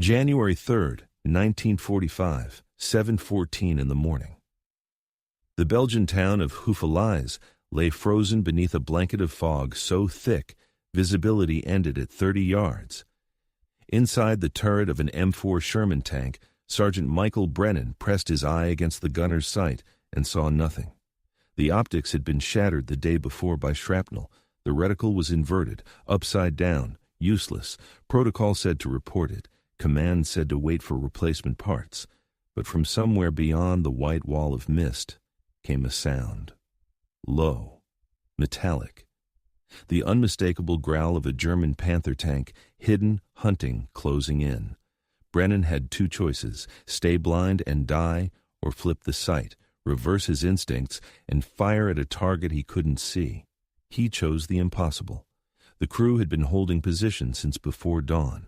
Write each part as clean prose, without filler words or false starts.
January 3rd, 1945, 7:14 in the morning. The Belgian town of Houffalize lay frozen beneath a blanket of fog so thick visibility ended at 30 yards. Inside the turret of an M4 Sherman tank, Sergeant Michael Brennan pressed his eye against the gunner's sight and saw nothing. The optics had been shattered the day before by shrapnel. The reticle was inverted, upside down, useless. Protocol said to report it. Command said to wait for replacement parts. But from somewhere beyond the white wall of mist came a sound. Low, metallic. The unmistakable growl of a German Panther tank, hidden, hunting, closing in. Brennan had two choices: stay blind and die, or flip the sight, reverse his instincts, and fire at a target he couldn't see. He chose the impossible. The crew had been holding position since before dawn.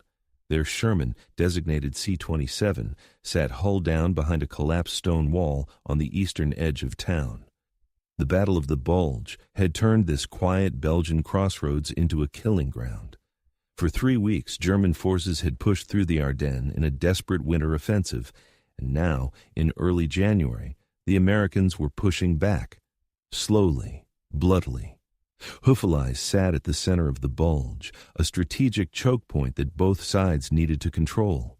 Their Sherman, designated C-27, sat hull down behind a collapsed stone wall on the eastern edge of town. The Battle of the Bulge had turned this quiet Belgian crossroads into a killing ground. For 3 weeks, German forces had pushed through the Ardennes in a desperate winter offensive, and now, in early January, the Americans were pushing back, slowly, bloodily. Houffalize sat at the center of the bulge, a strategic choke point that both sides needed to control.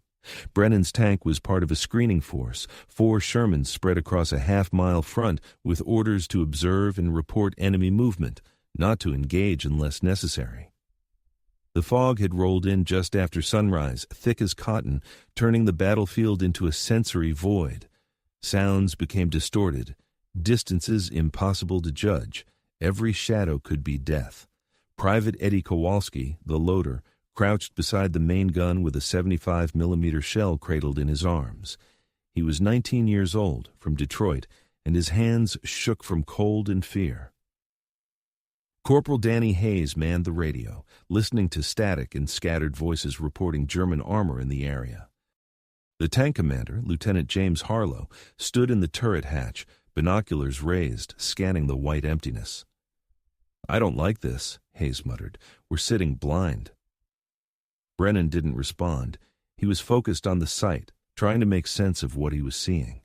Brennan's tank was part of a screening force, 4 Shermans spread across a half-mile front with orders to observe and report enemy movement, not to engage unless necessary. The fog had rolled in just after sunrise, thick as cotton, turning the battlefield into a sensory void. Sounds became distorted, distances impossible to judge. Every shadow could be death. Private Eddie Kowalski, the loader, crouched beside the main gun with a 75mm shell cradled in his arms. He was 19 years old, from Detroit, and his hands shook from cold and fear. Corporal Danny Hayes manned the radio, listening to static and scattered voices reporting German armor in the area. The tank commander, Lieutenant James Harlow, stood in the turret hatch, binoculars raised, scanning the white emptiness. "I don't like this," Hayes muttered. "We're sitting blind." Brennan didn't respond. He was focused on the sight, trying to make sense of what he was seeing.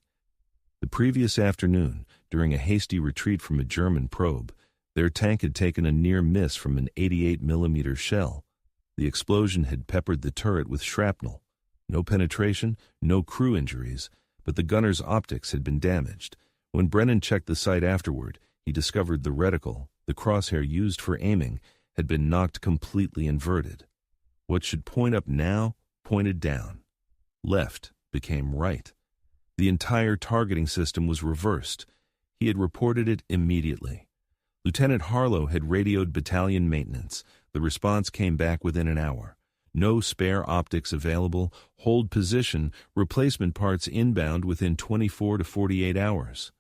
The previous afternoon, during a hasty retreat from a German probe, their tank had taken a near miss from an 88mm shell. The explosion had peppered the turret with shrapnel. No penetration, no crew injuries, but the gunner's optics had been damaged. When Brennan checked the sight afterward, he discovered the reticle, the crosshair used for aiming, had been knocked completely inverted. What should point up now pointed down. Left became right. The entire targeting system was reversed. He had reported it immediately. Lieutenant Harlow had radioed battalion maintenance. The response came back within an hour. No spare optics available, hold position, replacement parts inbound within 24 to 48 hours.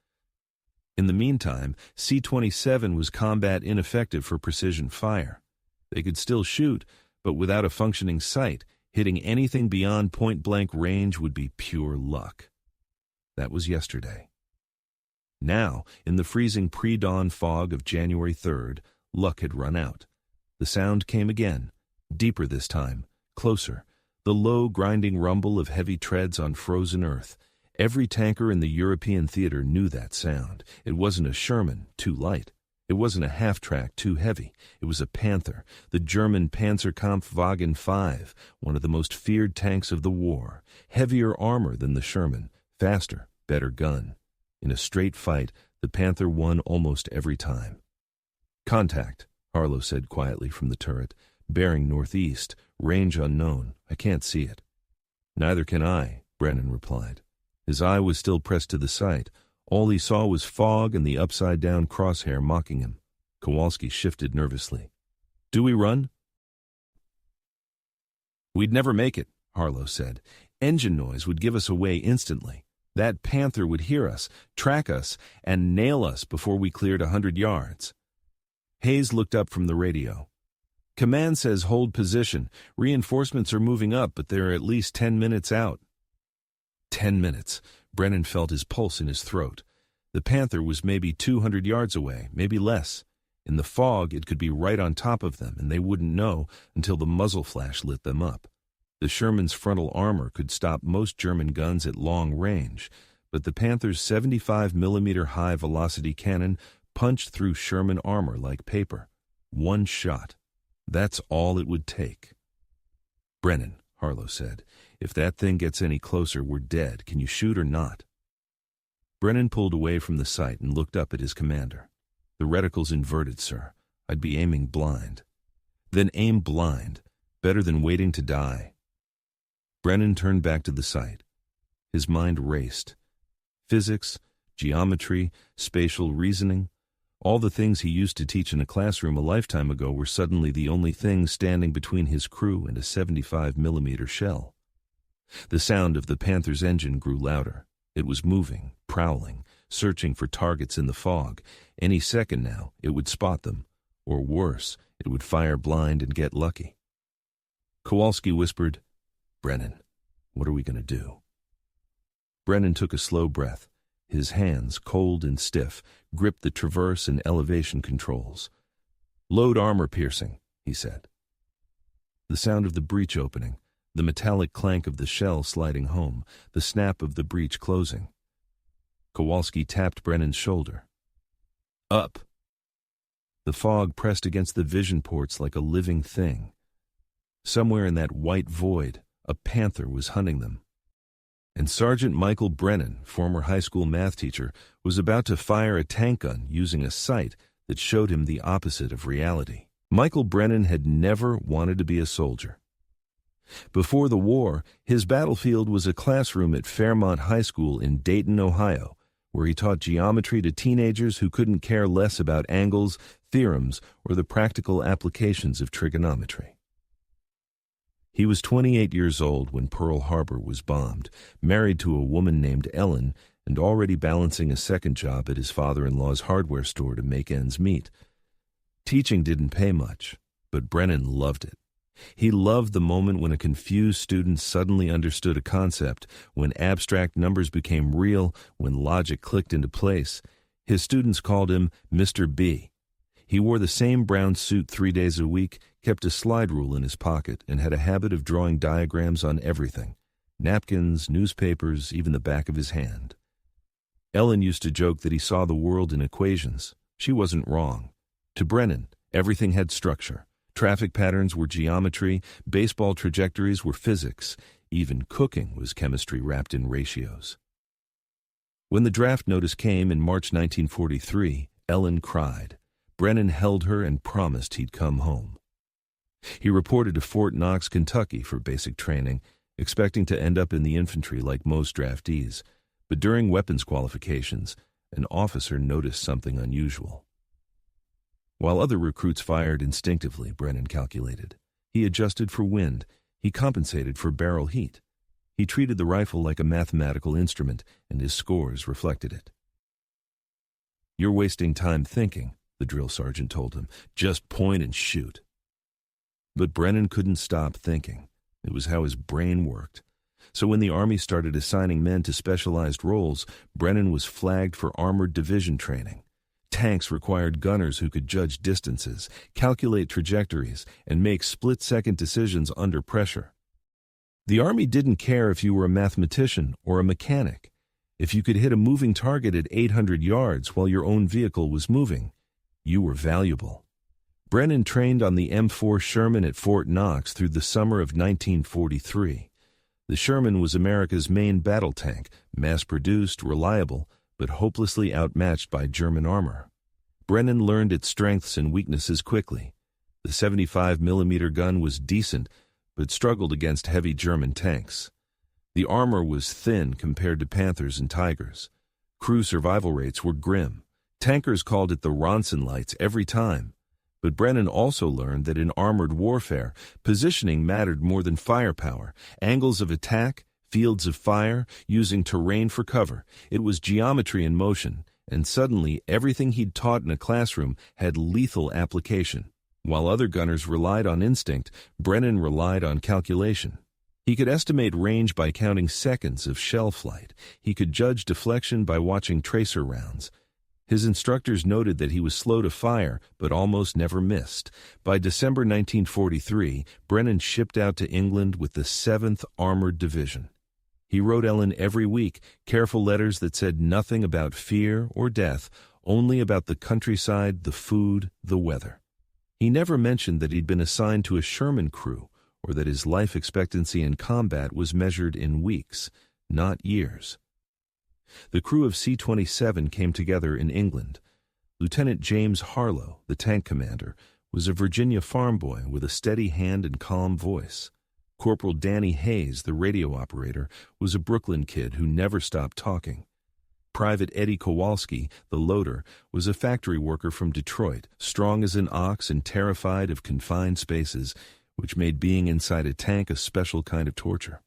In the meantime, C-27 was combat ineffective for precision fire. They could still shoot, but without a functioning sight, hitting anything beyond point-blank range would be pure luck. That was yesterday. Now, in the freezing pre-dawn fog of January 3rd, luck had run out. The sound came again, deeper this time, closer, the low, grinding rumble of heavy treads on frozen earth. Every tanker in the European theater knew that sound. It wasn't a Sherman, too light. It wasn't a half-track, too heavy. It was a Panther, the German Panzerkampfwagen 5, one of the most feared tanks of the war. Heavier armor than the Sherman, faster, better gun. In a straight fight, the Panther won almost every time. "Contact," Harlow said quietly from the turret. "Bearing northeast, range unknown. I can't see it." "Neither can I," Brennan replied. His eye was still pressed to the sight. All he saw was fog and the upside-down crosshair mocking him. Kowalski shifted nervously. "Do we run?" "We'd never make it," Harlow said. "Engine noise would give us away instantly. That Panther would hear us, track us, and nail us before we cleared 100 yards. Hayes looked up from the radio. "Command says hold position. Reinforcements are moving up, but they're at least 10 minutes out." 10 minutes. Brennan felt his pulse in his throat. The Panther was maybe 200 yards away, maybe less. In the fog, it could be right on top of them, and they wouldn't know until the muzzle flash lit them up. The Sherman's frontal armor could stop most German guns at long range, but the Panther's 75mm high-velocity cannon punched through Sherman armor like paper. One shot. That's all it would take. "Brennan," Harlow said, "if that thing gets any closer, we're dead. Can you shoot or not?" Brennan pulled away from the sight and looked up at his commander. "The reticle's inverted, sir. I'd be aiming blind." "Then aim blind. Better than waiting to die." Brennan turned back to the sight. His mind raced. Physics, geometry, spatial reasoning, all the things he used to teach in a classroom a lifetime ago were suddenly the only things standing between his crew and a 75mm shell. The sound of the Panther's engine grew louder. It was moving, prowling, searching for targets in the fog. Any second now, it would spot them. Or worse, it would fire blind and get lucky. Kowalski whispered, "Brennan, what are we going to do?" Brennan took a slow breath. His hands, cold and stiff, gripped the traverse and elevation controls. "Load armor piercing," he said. The sound of the breech opening, the metallic clank of the shell sliding home, the snap of the breech closing. Kowalski tapped Brennan's shoulder. "Up." The fog pressed against the vision ports like a living thing. Somewhere in that white void, a panther was hunting them. And Sergeant Michael Brennan, former high school math teacher, was about to fire a tank gun using a sight that showed him the opposite of reality. Michael Brennan had never wanted to be a soldier. Before the war, his battlefield was a classroom at Fairmont High School in Dayton, Ohio, where he taught geometry to teenagers who couldn't care less about angles, theorems, or the practical applications of trigonometry. He was 28 years old when Pearl Harbor was bombed, married to a woman named Ellen, and already balancing a second job at his father-in-law's hardware store to make ends meet. Teaching didn't pay much, but Brennan loved it. He loved the moment when a confused student suddenly understood a concept, when abstract numbers became real, when logic clicked into place. His students called him Mr. B. He wore the same brown suit 3 days a week, kept a slide rule in his pocket, and had a habit of drawing diagrams on everything: napkins, newspapers, even the back of his hand. Ellen used to joke that he saw the world in equations. She wasn't wrong. To Brennan, everything had structure. Traffic patterns were geometry, baseball trajectories were physics, even cooking was chemistry wrapped in ratios. When the draft notice came in March 1943, Ellen cried. Brennan held her and promised he'd come home. He reported to Fort Knox, Kentucky for basic training, expecting to end up in the infantry like most draftees, but during weapons qualifications, an officer noticed something unusual. While other recruits fired instinctively, Brennan calculated. He adjusted for wind. He compensated for barrel heat. He treated the rifle like a mathematical instrument, and his scores reflected it. "You're wasting time thinking," the drill sergeant told him. "Just point and shoot." But Brennan couldn't stop thinking. It was how his brain worked. So when the Army started assigning men to specialized roles, Brennan was flagged for armored division training. Tanks required gunners who could judge distances, calculate trajectories, and make split-second decisions under pressure. The Army didn't care if you were a mathematician or a mechanic. If you could hit a moving target at 800 yards while your own vehicle was moving, you were valuable. Brennan trained on the M4 Sherman at Fort Knox through the summer of 1943. The Sherman was America's main battle tank, mass-produced, reliable, but hopelessly outmatched by German armor. Brennan learned its strengths and weaknesses quickly. The 75mm gun was decent, but struggled against heavy German tanks. The armor was thin compared to Panthers and Tigers. Crew survival rates were grim. Tankers called it the Ronson lights every time. But Brennan also learned that in armored warfare, positioning mattered more than firepower. Angles of attack, fields of fire, using terrain for cover. It was geometry in motion, and suddenly everything he'd taught in a classroom had lethal application. While other gunners relied on instinct, Brennan relied on calculation. He could estimate range by counting seconds of shell flight. He could judge deflection by watching tracer rounds. His instructors noted that he was slow to fire, but almost never missed. By December 1943, Brennan shipped out to England with the 7th Armored Division. He wrote Ellen every week careful letters that said nothing about fear or death, only about the countryside, the food, the weather. He never mentioned that he'd been assigned to a Sherman crew, or that his life expectancy in combat was measured in weeks, not years. The crew of C-27 came together in England. Lieutenant James Harlow, the tank commander, was a Virginia farm boy with a steady hand and calm voice. Corporal Danny Hayes, the radio operator, was a Brooklyn kid who never stopped talking. Private Eddie Kowalski, the loader, was a factory worker from Detroit, strong as an ox and terrified of confined spaces, which made being inside a tank a special kind of torture.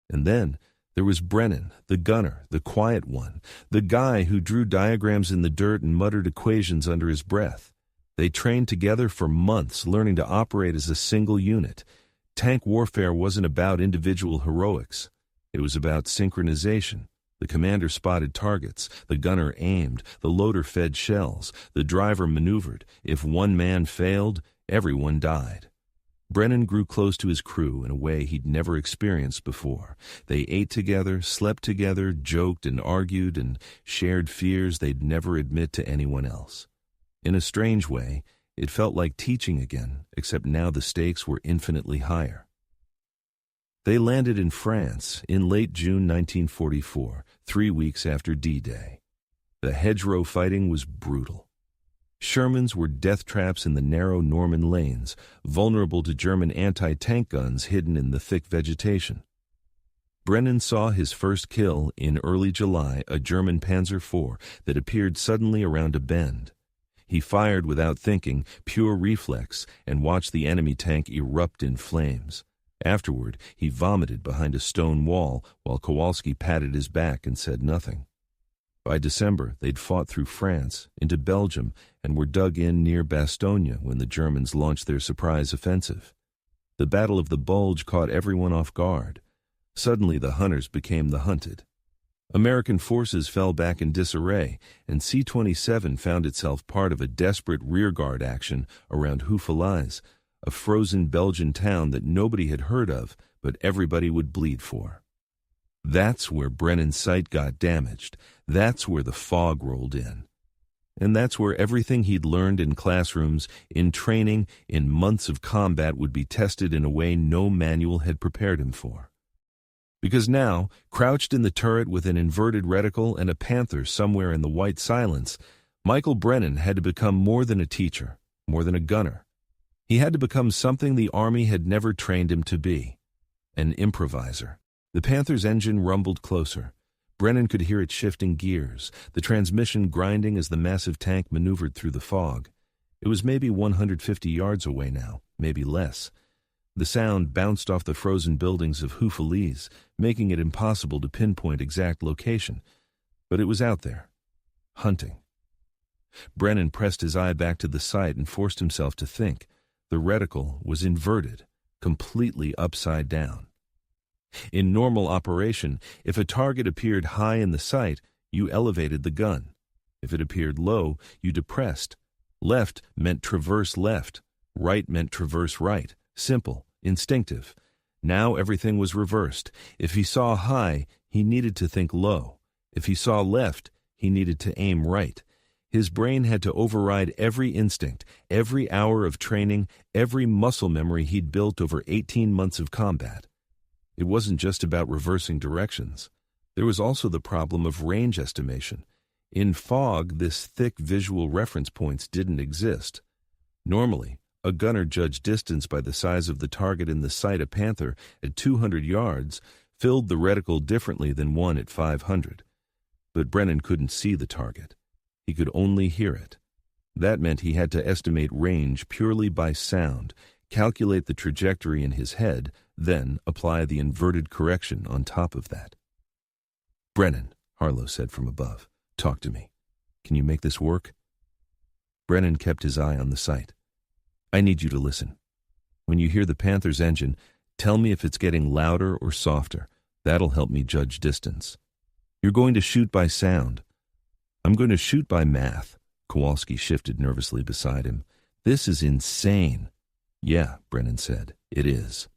And then there was Brennan, the gunner, the quiet one, the guy who drew diagrams in the dirt and muttered equations under his breath. They trained together for months, learning to operate as a single unit. Tank warfare wasn't about individual heroics. It was about synchronization. The commander spotted targets, the gunner aimed, the loader fed shells, the driver maneuvered. If one man failed, everyone died. Brennan grew close to his crew in a way he'd never experienced before. They ate together, slept together, joked and argued, and shared fears they'd never admit to anyone else. In a strange way, it felt like teaching again, except now the stakes were infinitely higher. They landed in France in late June 1944, 3 weeks after D-Day. The hedgerow fighting was brutal. Shermans were death traps in the narrow Norman lanes, vulnerable to German anti-tank guns hidden in the thick vegetation. Brennan saw his first kill in early July, a German Panzer IV that appeared suddenly around a bend. He fired without thinking, pure reflex, and watched the enemy tank erupt in flames. Afterward, he vomited behind a stone wall while Kowalski patted his back and said nothing. By December, they'd fought through France, into Belgium, and were dug in near Bastogne when the Germans launched their surprise offensive. The Battle of the Bulge caught everyone off guard. Suddenly, the hunters became the hunted. American forces fell back in disarray, and C-27 found itself part of a desperate rearguard action around Houffalize, a frozen Belgian town that nobody had heard of, but everybody would bleed for. That's where Brennan's sight got damaged. That's where the fog rolled in. And that's where everything he'd learned in classrooms, in training, in months of combat would be tested in a way no manual had prepared him for. Because now, crouched in the turret with an inverted reticle and a Panther somewhere in the white silence, Michael Brennan had to become more than a teacher, more than a gunner. He had to become something the Army had never trained him to be, an improviser. The Panther's engine rumbled closer. Brennan could hear it shifting gears, the transmission grinding as the massive tank maneuvered through the fog. It was maybe 150 yards away now, maybe less. The sound bounced off the frozen buildings of Houffalize, making it impossible to pinpoint exact location. But it was out there, hunting. Brennan pressed his eye back to the sight and forced himself to think. The reticle was inverted, completely upside down. In normal operation, if a target appeared high in the sight, you elevated the gun. If it appeared low, you depressed. Left meant traverse left. Right meant traverse right. Simple, instinctive. Now everything was reversed. If he saw high, he needed to think low. If he saw left, he needed to aim right. His brain had to override every instinct, every hour of training, every muscle memory he'd built over 18 months of combat. It wasn't just about reversing directions. There was also the problem of range estimation. In fog, this thick visual reference points didn't exist. Normally, a gunner judged distance by the size of the target in the sight. A Panther at 200 yards filled the reticle differently than one at 500. But Brennan couldn't see the target. He could only hear it. That meant he had to estimate range purely by sound, calculate the trajectory in his head, then apply the inverted correction on top of that. "Brennan," Harlow said from above, "talk to me. Can you make this work?" Brennan kept his eye on the sight. "I need you to listen. When you hear the Panther's engine, tell me if it's getting louder or softer. That'll help me judge distance. You're going to shoot by sound. I'm going to shoot by math. Kowalski shifted nervously beside him. This is insane. Yeah, Brennan said. It is.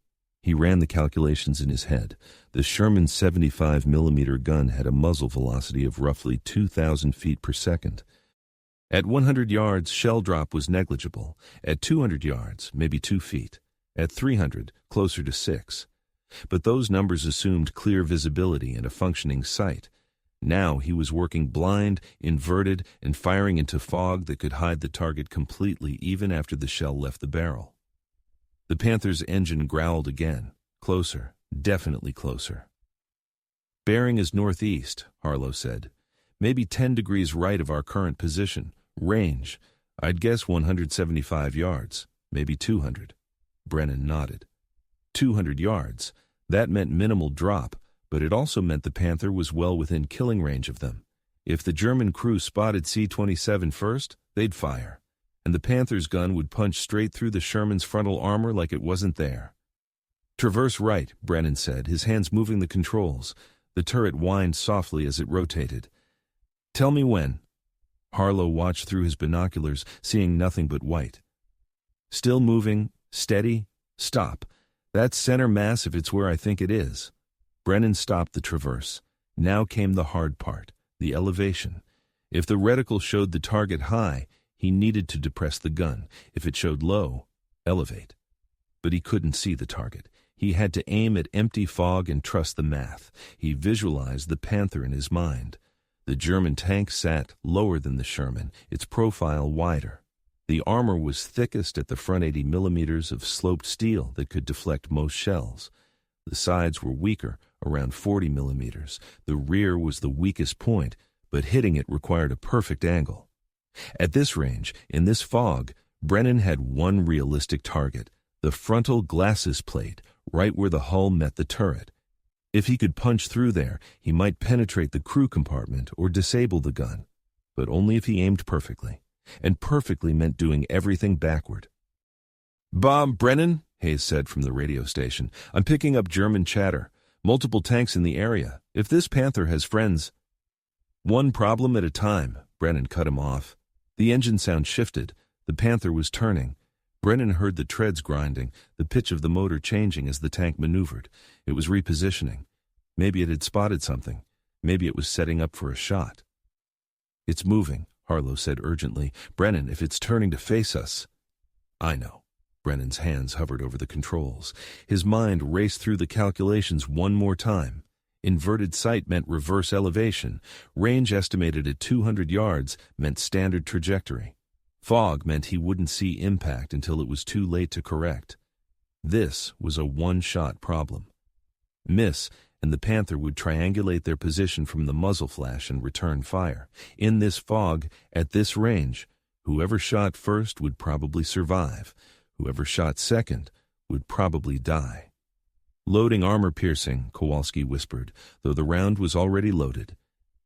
He ran the calculations in his head. The Sherman 75mm gun had a muzzle velocity of roughly 2,000 feet per second. At 100 yards, shell drop was negligible. At 200 yards, maybe 2 feet. At 300, closer to 6. But those numbers assumed clear visibility and a functioning sight. Now he was working blind, inverted, and firing into fog that could hide the target completely even after the shell left the barrel. The Panther's engine growled again. Closer, definitely closer. Bearing is northeast, Harlow said. Maybe 10 degrees right of our current position. Range, I'd guess 175 yards, maybe 200. Brennan nodded. 200 yards. That meant minimal drop, but it also meant the Panther was well within killing range of them. If the German crew spotted C-27 first, they'd fire, and the Panther's gun would punch straight through the Sherman's frontal armor like it wasn't there. Traverse right, Brennan said, his hands moving the controls. The turret whined softly as it rotated. Tell me when. Harlow watched through his binoculars, seeing nothing but white. Still moving, steady, stop. That's center mass if it's where I think it is. Brennan stopped the traverse. Now came the hard part, the elevation. If the reticle showed the target high, he needed to depress the gun. If it showed low, elevate. But he couldn't see the target. He had to aim at empty fog and trust the math. He visualized the Panther in his mind. The German tank sat lower than the Sherman, its profile wider. The armor was thickest at the front 80 millimeters of sloped steel that could deflect most shells. The sides were weaker, around 40 millimeters. The rear was the weakest point, but hitting it required a perfect angle. At this range, in this fog, Brennan had one realistic target, the frontal glacis plate, right where the hull met the turret. If he could punch through there, he might penetrate the crew compartment or disable the gun, but only if he aimed perfectly. And perfectly meant doing everything backward. Bob, Brennan, Hayes said from the radio station. I'm picking up German chatter. Multiple tanks in the area. If this Panther has friends... One problem at a time, Brennan cut him off. The engine sound shifted. The Panther was turning. Brennan heard the treads grinding, the pitch of the motor changing as the tank maneuvered. It was repositioning. Maybe it had spotted something. Maybe it was setting up for a shot. It's moving, Harlow said urgently. Brennan, if it's turning to face us... I know. Brennan's hands hovered over the controls. His mind raced through the calculations one more time. Inverted sight meant reverse elevation. Range estimated at 200 yards meant standard trajectory. Fog meant he wouldn't see impact until it was too late to correct. This was a one-shot problem. Miss, and the Panther would triangulate their position from the muzzle flash and return fire. In this fog, at this range, whoever shot first would probably survive. Whoever shot second would probably die. Loading armor-piercing, Kowalski whispered, though the round was already loaded.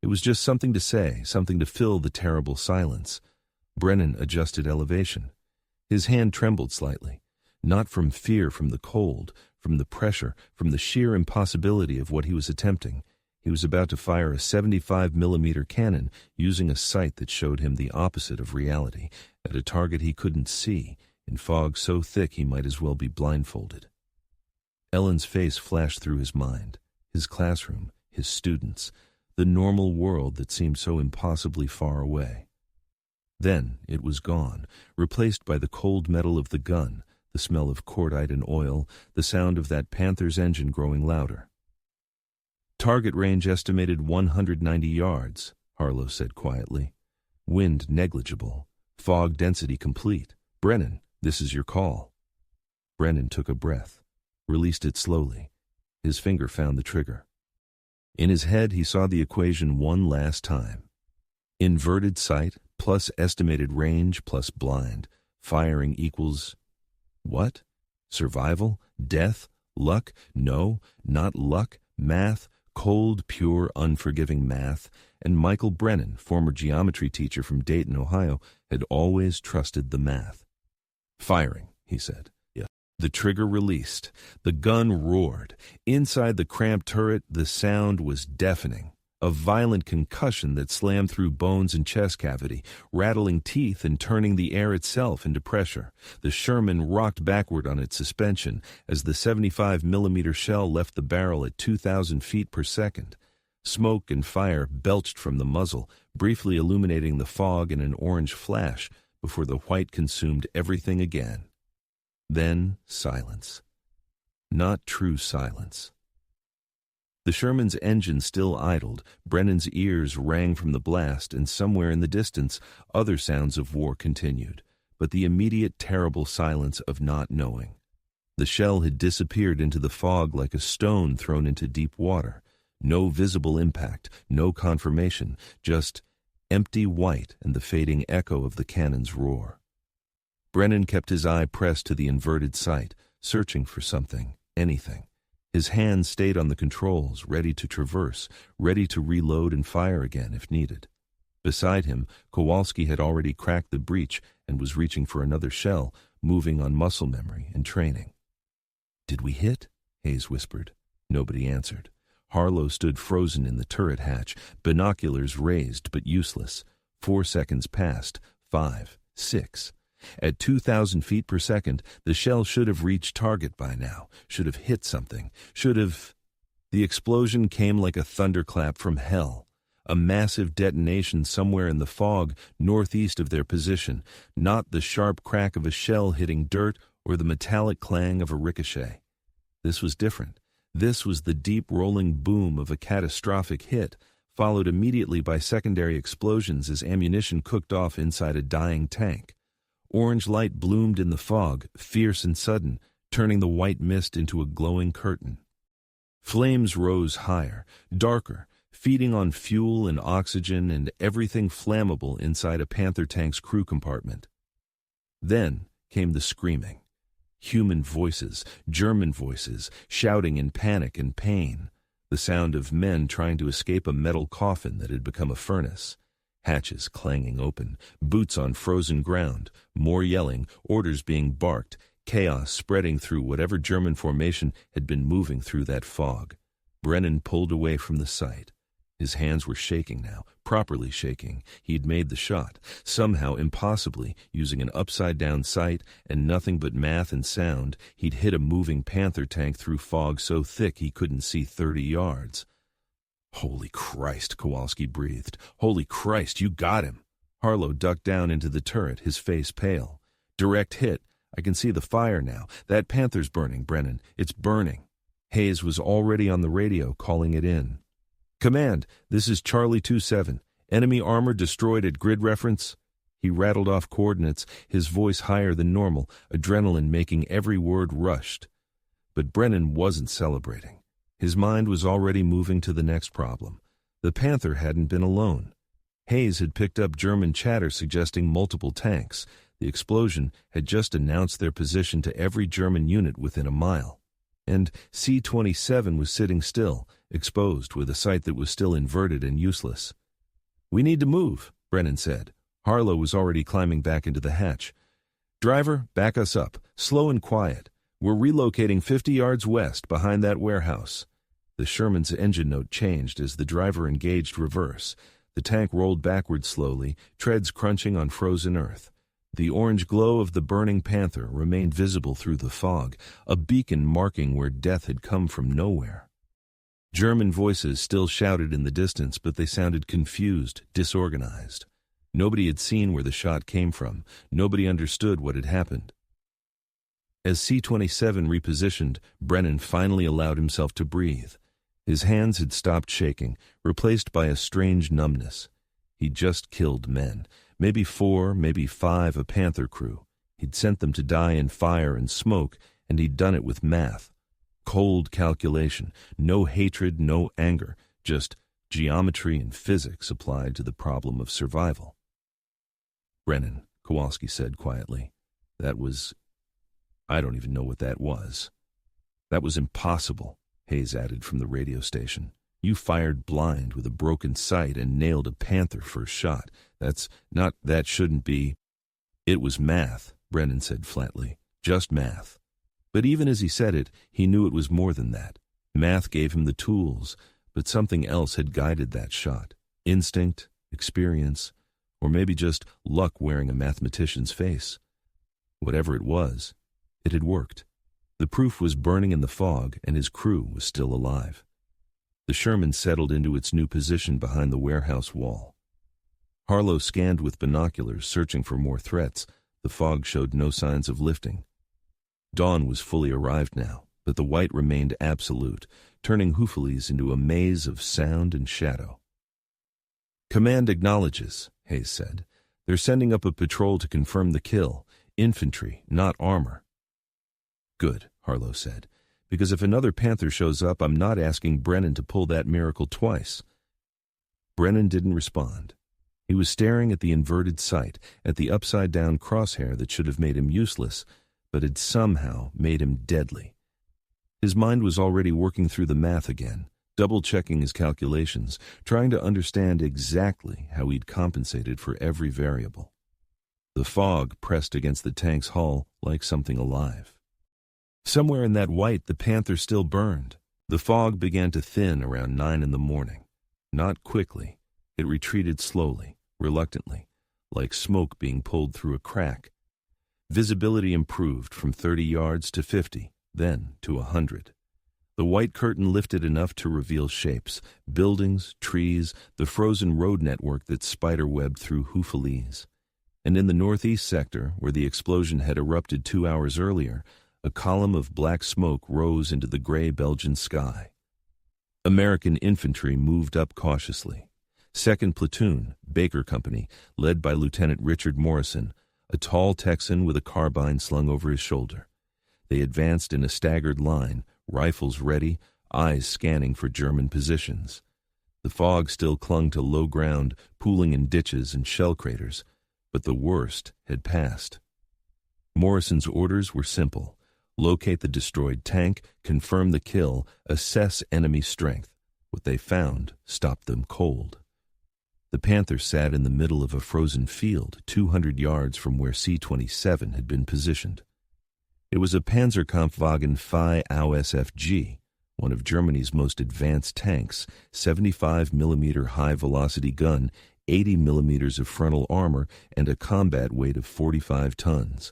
It was just something to say, something to fill the terrible silence. Brennan adjusted elevation. His hand trembled slightly, not from fear from the cold, from the pressure, from the sheer impossibility of what he was attempting. He was about to fire a 75mm cannon using a sight that showed him the opposite of reality, at a target he couldn't see, in fog so thick he might as well be blindfolded. Ellen's face flashed through his mind, his classroom, his students, the normal world that seemed so impossibly far away. Then it was gone, replaced by the cold metal of the gun, the smell of cordite and oil, the sound of that Panther's engine growing louder. Target range estimated 190 yards, Harlow said quietly. Wind negligible. Fog density complete. Brennan, this is your call. Brennan took a breath, released it slowly. His finger found the trigger. In his head he saw the equation one last time. Inverted sight plus estimated range plus blind. Firing equals... What? Survival? Death? Luck? No, not luck. Math? Cold, pure, unforgiving math. And Michael Brennan, former geometry teacher from Dayton, Ohio, had always trusted the math. Firing, he said. Yeah. The trigger released. The gun roared. Inside the cramped turret, the sound was deafening. A violent concussion that slammed through bones and chest cavity, rattling teeth and turning the air itself into pressure. The Sherman rocked backward on its suspension as the 75-millimeter shell left the barrel at 2,000 feet per second. Smoke and fire belched from the muzzle, briefly illuminating the fog in an orange flash before the white consumed everything again. Then silence. Not true silence. The Sherman's engine still idled, Brennan's ears rang from the blast, and somewhere in the distance other sounds of war continued, but the immediate terrible silence of not knowing. The shell had disappeared into the fog like a stone thrown into deep water. No visible impact, no confirmation, just empty white and the fading echo of the cannon's roar. Brennan kept his eye pressed to the inverted sight, searching for something, anything. His hand stayed on the controls, ready to traverse, ready to reload and fire again if needed. Beside him, Kowalski had already cracked the breech and was reaching for another shell, moving on muscle memory and training. "Did we hit?" Hayes whispered. Nobody answered. Harlow stood frozen in the turret hatch, binoculars raised but useless. 4 seconds passed, 5, 6. At 2,000 feet per second, the shell should have reached target by now, should have hit something, should have... The explosion came like a thunderclap from hell, a massive detonation somewhere in the fog northeast of their position, not the sharp crack of a shell hitting dirt or the metallic clang of a ricochet. This was different. This was the deep rolling boom of a catastrophic hit, followed immediately by secondary explosions as ammunition cooked off inside a dying tank. Orange light bloomed in the fog, fierce and sudden, turning the white mist into a glowing curtain. Flames rose higher, darker, feeding on fuel and oxygen and everything flammable inside a Panther tank's crew compartment. Then came the screaming. Human voices, German voices, shouting in panic and pain. The sound of men trying to escape a metal coffin that had become a furnace. Hatches clanging open, boots on frozen ground, more yelling, orders being barked, chaos spreading through whatever German formation had been moving through that fog. Brennan pulled away from the sight. His hands were shaking now, properly shaking. He'd made the shot, somehow impossibly, using an upside-down sight and nothing but math and sound, he'd hit a moving Panther tank through fog so thick he couldn't see 30 yards. "Holy Christ," Kowalski breathed. "Holy Christ, you got him." Harlow ducked down into the turret, his face pale. "Direct hit. I can see the fire now. That Panther's burning, Brennan. It's burning." Hayes was already on the radio, calling it in. "Command, this is Charlie 27. Enemy armor destroyed at grid reference." He rattled off coordinates, his voice higher than normal, adrenaline making every word rushed. But Brennan wasn't celebrating. His mind was already moving to the next problem. The Panther hadn't been alone. Hayes had picked up German chatter suggesting multiple tanks. The explosion had just announced their position to every German unit within a mile. And C-27 was sitting still, exposed with a sight that was still inverted and useless. "We need to move," Brennan said. Harlow was already climbing back into the hatch. "Driver, back us up, slow and quiet. We're relocating 50 yards west behind that warehouse." The Sherman's engine note changed as the driver engaged reverse. The tank rolled backward slowly, treads crunching on frozen earth. The orange glow of the burning Panther remained visible through the fog, a beacon marking where death had come from nowhere. German voices still shouted in the distance, but they sounded confused, disorganized. Nobody had seen where the shot came from. Nobody understood what had happened. As C-27 repositioned, Brennan finally allowed himself to breathe. His hands had stopped shaking, replaced by a strange numbness. He'd just killed men, maybe 4, maybe 5, a Panther crew. He'd sent them to die in fire and smoke, and he'd done it with math. Cold calculation, no hatred, no anger, just geometry and physics applied to the problem of survival. "Brennan," Kowalski said quietly, I don't even know what that was." "That was impossible," Hayes added from the radio station. "You fired blind with a broken sight and nailed a Panther first shot. That shouldn't be." "It was math," Brennan said flatly. "Just math." But even as he said it, he knew it was more than that. Math gave him the tools, But something else had guided that shot. Instinct, experience, or maybe just luck wearing a mathematician's face. Whatever it was, it had worked. The proof was burning in the fog, and his crew was still alive. The Sherman settled into its new position behind the warehouse wall. Harlow scanned with binoculars, searching for more threats. The fog showed no signs of lifting. Dawn was fully arrived now, but the white remained absolute, turning Houffalize into a maze of sound and shadow. "Command acknowledges," Hayes said. "They're sending up a patrol to confirm the kill. Infantry, not armor." "Good," Harlow said, "because if another Panther shows up, I'm not asking Brennan to pull that miracle twice." Brennan didn't respond. He was staring at the inverted sight, at the upside-down crosshair that should have made him useless, but had somehow made him deadly. His mind was already working through the math again, double-checking his calculations, trying to understand exactly how he'd compensated for every variable. The fog pressed against the tank's hull like something alive. Somewhere in that white, the Panther still burned. The fog began to thin around 9 in the morning. Not quickly. It retreated slowly, reluctantly, like smoke being pulled through a crack. Visibility improved from 30 yards to 50, then to 100. The white curtain lifted enough to reveal shapes, buildings, trees, the frozen road network that spiderwebbed through Houffalize. And in the northeast sector, where the explosion had erupted 2 hours earlier, a column of black smoke rose into the gray Belgian sky. American infantry moved up cautiously. 2nd Platoon, Baker Company, led by Lieutenant Richard Morrison, a tall Texan with a carbine slung over his shoulder. They advanced in a staggered line, rifles ready, eyes scanning for German positions. The fog still clung to low ground, pooling in ditches and shell craters, but the worst had passed. Morrison's orders were simple: locate the destroyed tank, confirm the kill, assess enemy strength. What they found stopped them cold. The Panther sat in the middle of a frozen field 200 yards from where C-27 had been positioned. It was a Panzerkampfwagen Phi AU-SFG, one of Germany's most advanced tanks, 75mm high-velocity gun, 80mm of frontal armor, and a combat weight of 45 tons.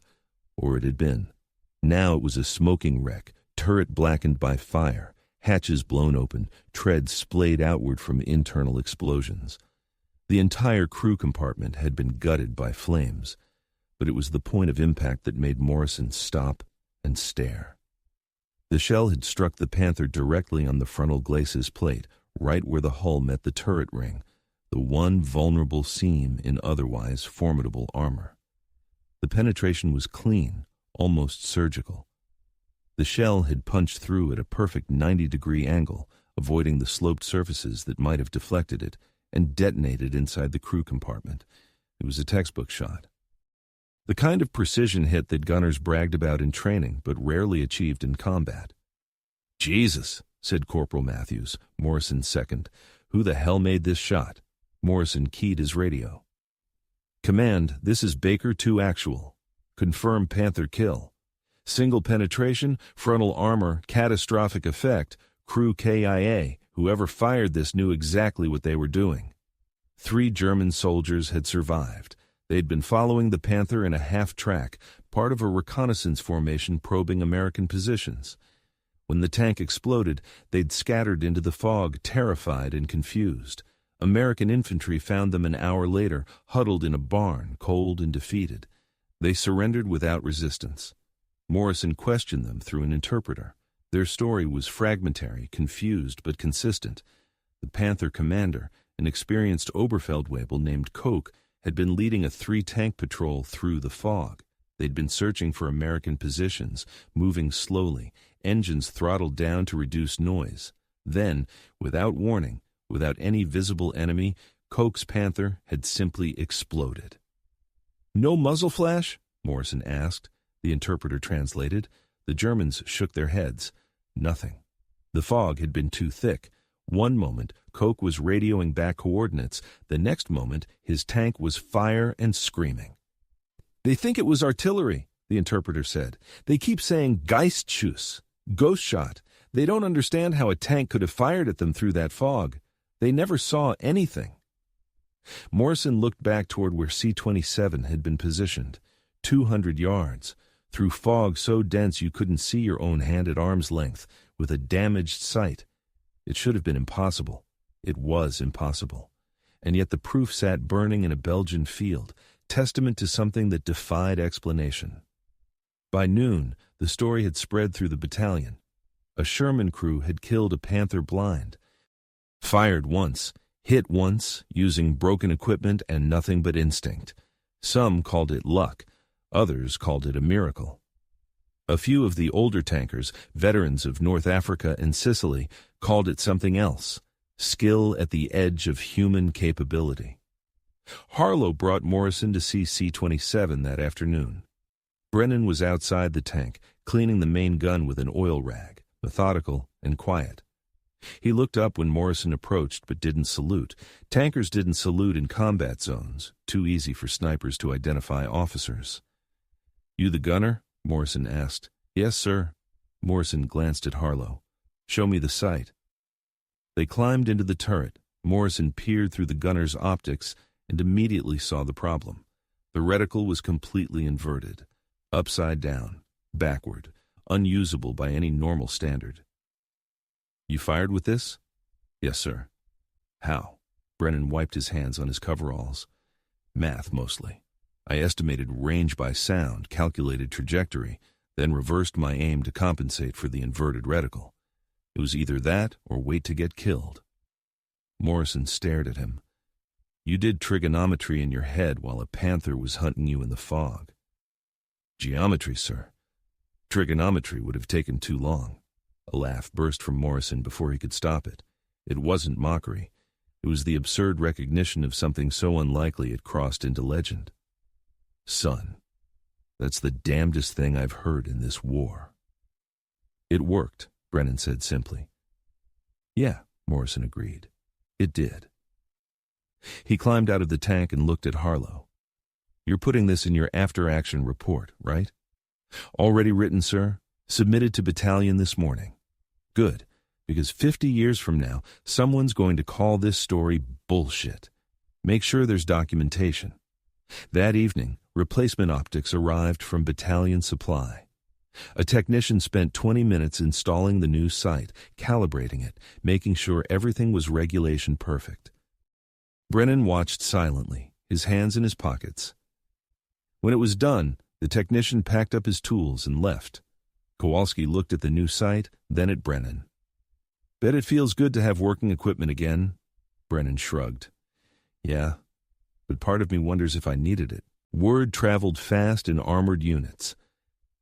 Or it had been. Now it was a smoking wreck, turret blackened by fire, hatches blown open, treads splayed outward from internal explosions. The entire crew compartment had been gutted by flames, but it was the point of impact that made Morrison stop and stare. The shell had struck the Panther directly on the frontal glacis plate, right where the hull met the turret ring, the one vulnerable seam in otherwise formidable armor. The penetration was clean, almost surgical. The shell had punched through at a perfect 90-degree angle, avoiding the sloped surfaces that might have deflected it, and detonated inside the crew compartment. It was a textbook shot. The kind of precision hit that gunners bragged about in training, but rarely achieved in combat. "Jesus," said Corporal Matthews, Morrison's second. "Who the hell made this shot?" Morrison keyed his radio. "Command, this is Baker 2 Actual. Confirm Panther kill. Single penetration, frontal armor, catastrophic effect, crew KIA. Whoever fired this knew exactly what they were doing." 3 German soldiers had survived. They'd been following the Panther in a half-track, part of a reconnaissance formation probing American positions. When the tank exploded, they'd scattered into the fog, terrified and confused. American infantry found them an hour later, huddled in a barn, cold and defeated. They surrendered without resistance. Morrison questioned them through an interpreter. Their story was fragmentary, confused, but consistent. The Panther commander, an experienced Oberfeldwebel named Koch, had been leading a 3-tank patrol through the fog. They'd been searching for American positions, moving slowly, engines throttled down to reduce noise. Then, without warning, without any visible enemy, Koch's Panther had simply exploded. "No muzzle flash?" Morrison asked. The interpreter translated. The Germans shook their heads. Nothing. The fog had been too thick. One moment, Koch was radioing back coordinates. The next moment, his tank was fire and screaming. "They think it was artillery," the interpreter said. "They keep saying Geistschuss, ghost shot. They don't understand how a tank could have fired at them through that fog. They never saw anything. Morrison looked back toward where C-27 had been positioned, 200 yards, through fog so dense you couldn't see your own hand at arm's length, with a damaged sight. It should have been impossible. It was impossible. And yet the proof sat burning in a Belgian field, testament to something that defied explanation. By noon, the story had spread through the battalion. A Sherman crew had killed a Panther blind. Fired once, hit once, using broken equipment and nothing but instinct. Some called it luck. Others called it a miracle. A few of the older tankers, veterans of North Africa and Sicily, called it something else. Skill at the edge of human capability. Harlow brought Morrison to see C-27 that afternoon. Brennan was outside the tank, cleaning the main gun with an oil rag, methodical and quiet. He looked up when Morrison approached but didn't salute. Tankers didn't salute in combat zones, too easy for snipers to identify officers. "You the gunner?" Morrison asked. "Yes, sir." Morrison glanced at Harlow. "Show me the sight." They climbed into the turret. Morrison peered through the gunner's optics and immediately saw the problem. The reticle was completely inverted, upside down, backward, unusable by any normal standard. "You fired with this?" "Yes, sir." "How?" Brennan wiped his hands on his coveralls. "Math, mostly. I estimated range by sound, calculated trajectory, then reversed my aim to compensate for the inverted reticle. It was either that or wait to get killed." Morrison stared at him. "You did trigonometry in your head while a Panther was hunting you in the fog." "Geometry, sir. Trigonometry would have taken too long." A laugh burst from Morrison before he could stop it. It wasn't mockery. It was the absurd recognition of something so unlikely it crossed into legend. "Son, that's the damnedest thing I've heard in this war." "It worked," Brennan said simply. "Yeah," Morrison agreed. "It did." He climbed out of the tank and looked at Harlow. "You're putting this in your after-action report, right?" "Already written, sir. Submitted to battalion this morning." "Good, because 50 years from now, someone's going to call this story bullshit. Make sure there's documentation." That evening, replacement optics arrived from battalion supply. A technician spent 20 minutes installing the new sight, calibrating it, making sure everything was regulation perfect. Brennan watched silently, his hands in his pockets. When it was done, the technician packed up his tools and left. Kowalski looked at the new sight, then at Brennan. "Bet it feels good to have working equipment again." Brennan shrugged. "Yeah, but part of me wonders if I needed it." Word traveled fast in armored units.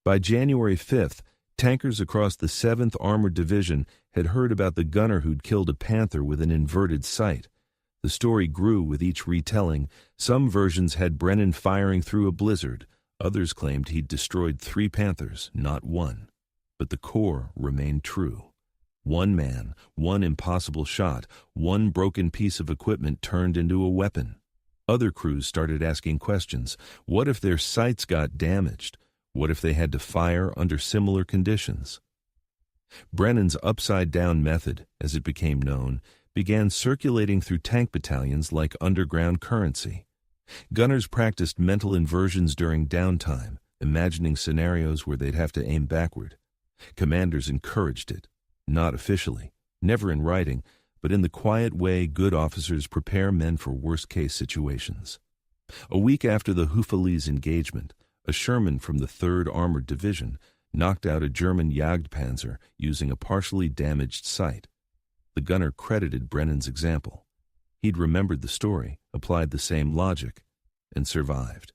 By January 5th, tankers across the 7th Armored Division had heard about the gunner who'd killed a Panther with an inverted sight. The story grew with each retelling. Some versions had Brennan firing through a blizzard. Others claimed he'd destroyed 3 Panthers, not one. But the core remained true. One man, one impossible shot, one broken piece of equipment turned into a weapon. Other crews started asking questions. What if their sights got damaged? What if they had to fire under similar conditions? Brennan's upside-down method, as it became known, began circulating through tank battalions like underground currency. Gunners practiced mental inversions during downtime, imagining scenarios where they'd have to aim backward. Commanders encouraged it, not officially, never in writing, but in the quiet way good officers prepare men for worst-case situations. A week after the Houffalize engagement, a Sherman from the 3rd Armored Division knocked out a German Jagdpanzer using a partially damaged sight. The gunner credited Brennan's example. He'd remembered the story, applied the same logic, and survived.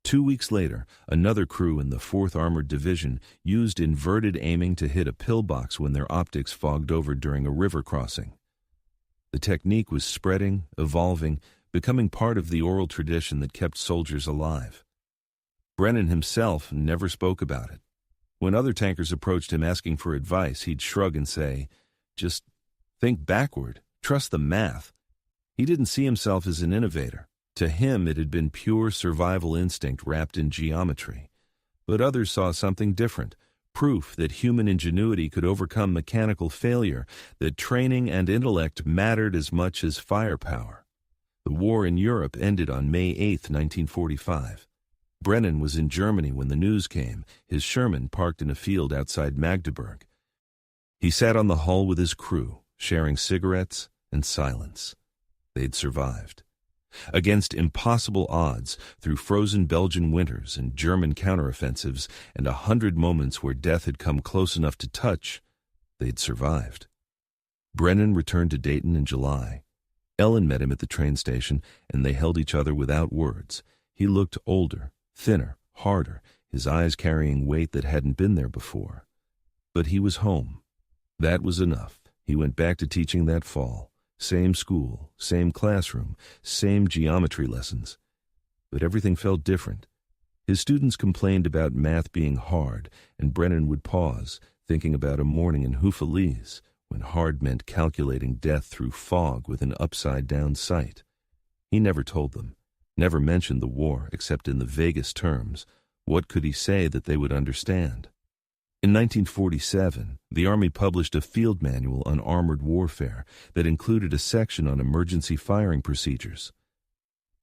2 weeks later, another crew in the 4th Armored Division used inverted aiming to hit a pillbox when their optics fogged over during a river crossing. The technique was spreading, evolving, becoming part of the oral tradition that kept soldiers alive. Brennan himself never spoke about it. When other tankers approached him asking for advice, he'd shrug and say, "Just think backward, trust the math." He didn't see himself as an innovator. To him, it had been pure survival instinct wrapped in geometry. But others saw something different, proof that human ingenuity could overcome mechanical failure, that training and intellect mattered as much as firepower. The war in Europe ended on May 8, 1945. Brennan was in Germany when the news came, his Sherman parked in a field outside Magdeburg. He sat on the hull with his crew, sharing cigarettes and silence. They'd survived. Against impossible odds, through frozen Belgian winters and German counteroffensives and 100 moments where death had come close enough to touch, they'd survived. Brennan returned to Dayton in July. Ellen met him at the train station, and they held each other without words. He looked older, thinner, harder, his eyes carrying weight that hadn't been there before. But he was home. That was enough. He went back to teaching that fall. Same school, same classroom, same geometry lessons. But everything felt different. His students complained about math being hard, and Brennan would pause, thinking about a morning in Houffalize, when hard meant calculating death through fog with an upside-down sight. He never told them, never mentioned the war except in the vaguest terms. What could he say that they would understand? In 1947, the Army published a field manual on armored warfare that included a section on emergency firing procedures.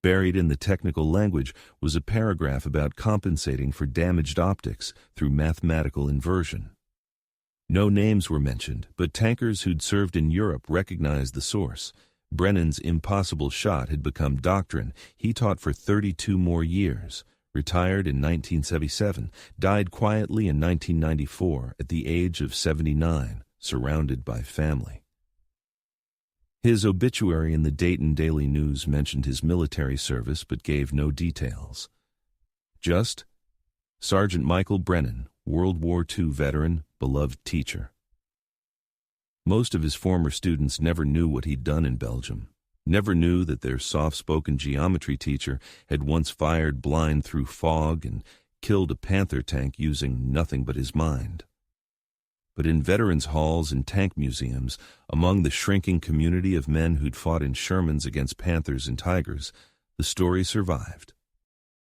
Buried in the technical language was a paragraph about compensating for damaged optics through mathematical inversion. No names were mentioned, but tankers who'd served in Europe recognized the source. Brennan's impossible shot had become doctrine. He taught for 32 more years. Retired in 1977, died quietly in 1994 at the age of 79, surrounded by family. His obituary in the Dayton Daily News mentioned his military service but gave no details. Just, Sergeant Michael Brennan, World War II veteran, beloved teacher. Most of his former students never knew what he'd done in Belgium. Never knew that their soft-spoken geometry teacher had once fired blind through fog and killed a Panther tank using nothing but his mind. But in veterans' halls and tank museums, among the shrinking community of men who'd fought in Shermans against Panthers and Tigers, the story survived.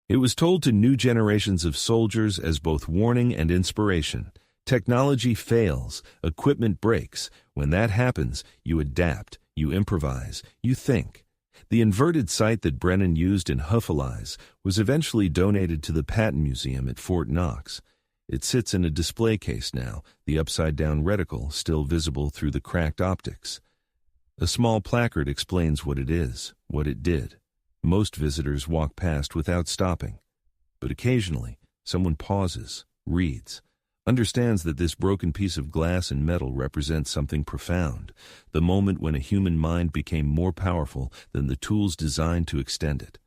It was told to new generations of soldiers as both warning and inspiration. Technology fails, equipment breaks. When that happens, you adapt. You improvise, you think. The inverted sight that Brennan used in Houffalize was eventually donated to the Patton Museum at Fort Knox. It sits in a display case now, the upside-down reticle still visible through the cracked optics. A small placard explains what it is, what it did. Most visitors walk past without stopping. But occasionally, someone pauses, reads, understands that this broken piece of glass and metal represents something profound, the moment when a human mind became more powerful than the tools designed to extend it.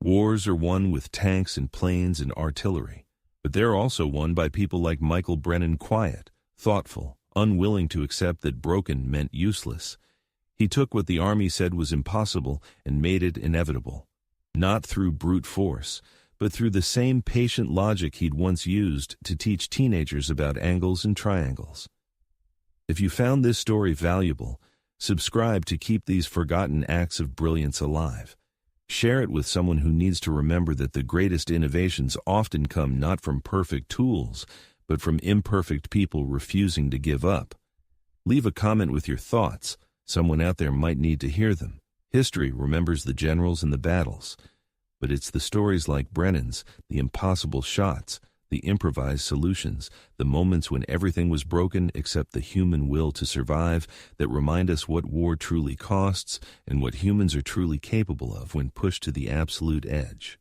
Wars are won with tanks and planes and artillery, but they're also won by people like Michael Brennan, quiet, thoughtful, unwilling to accept that broken meant useless. He took what the Army said was impossible and made it inevitable, not through brute force, but through the same patient logic he'd once used to teach teenagers about angles and triangles. If you found this story valuable, subscribe to keep these forgotten acts of brilliance alive. Share it with someone who needs to remember that the greatest innovations often come not from perfect tools, but from imperfect people refusing to give up. Leave a comment with your thoughts. Someone out there might need to hear them. History remembers the generals and the battles. But it's the stories like Brennan's, the impossible shots, the improvised solutions, the moments when everything was broken except the human will to survive, that remind us what war truly costs and what humans are truly capable of when pushed to the absolute edge.